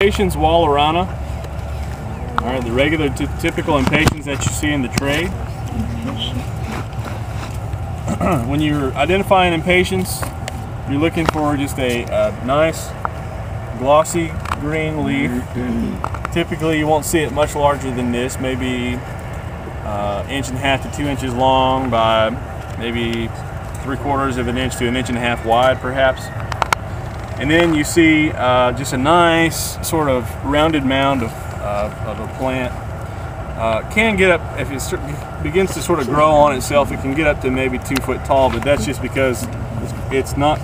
Impatiens wallerana. All right, the regular typical impatiens that you see in the trade. When you're identifying impatiens, you're looking for just a nice glossy green leaf. Typically you won't see it much larger than this, maybe 1.5 to 2 inches long by maybe 3/4 of an inch to 1.5 inches wide perhaps. And then you see just a nice sort of rounded mound of a plant. Can get up, if it begins to sort of grow on itself, it can get up to maybe 2 foot tall, but that's just because it's not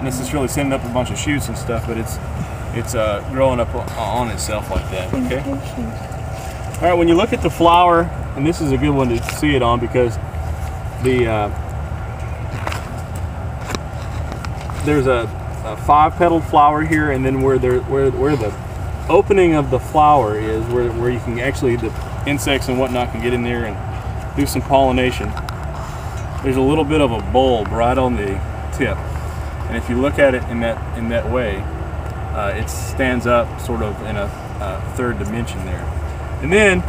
necessarily sending up a bunch of shoots and stuff, but it's growing up on itself like that. Okay. All right. When you look at the flower, and this is a good one to see it on because there's a 5-petaled flower here, and then where the opening of the flower is, where you can actually, the insects and whatnot can get in there and do some pollination. There's a little bit of a bulb right on the tip, and if you look at it in that way, it stands up sort of in a third dimension there. And then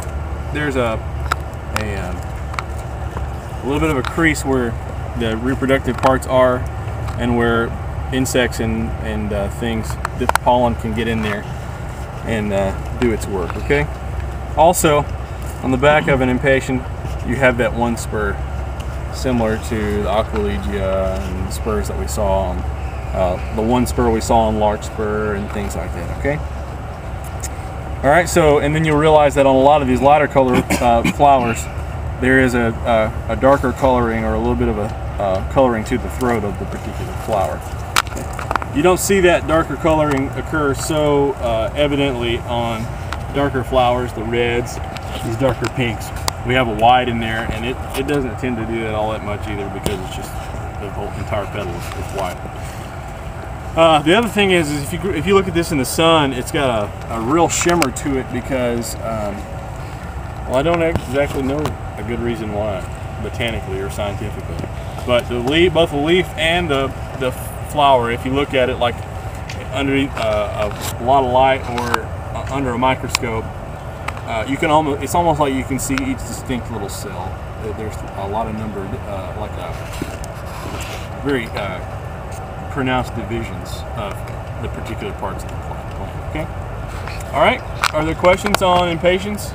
there's a little bit of a crease where the reproductive parts are, and where insects and things, the pollen can get in there and do its work. Okay. Also, on the back of an impatient, you have that one spur, similar to the Aquilegia and the spurs that we saw on the one spur we saw on larkspur and things like that. Okay. All right. So, and then you'll realize that on a lot of these lighter color flowers, there is a darker coloring, or a little bit of a coloring to the throat of the particular flower. You don't see that darker coloring occur so evidently on darker flowers, the reds, these darker pinks. We have a white in there, and it doesn't tend to do that all that much either, because it's just the whole entire petal is white. The other thing is if you look at this in the sun, it's got a real shimmer to it because, well, I don't exactly know a good reason why, botanically or scientifically, but both the leaf and the flower, if you look at it like underneath a lot of light or under a microscope, you can it's almost like you can see each distinct little cell. There's a lot of numbered, like very pronounced divisions of the particular parts of the plant. Okay. All right. Are there questions on impatiens?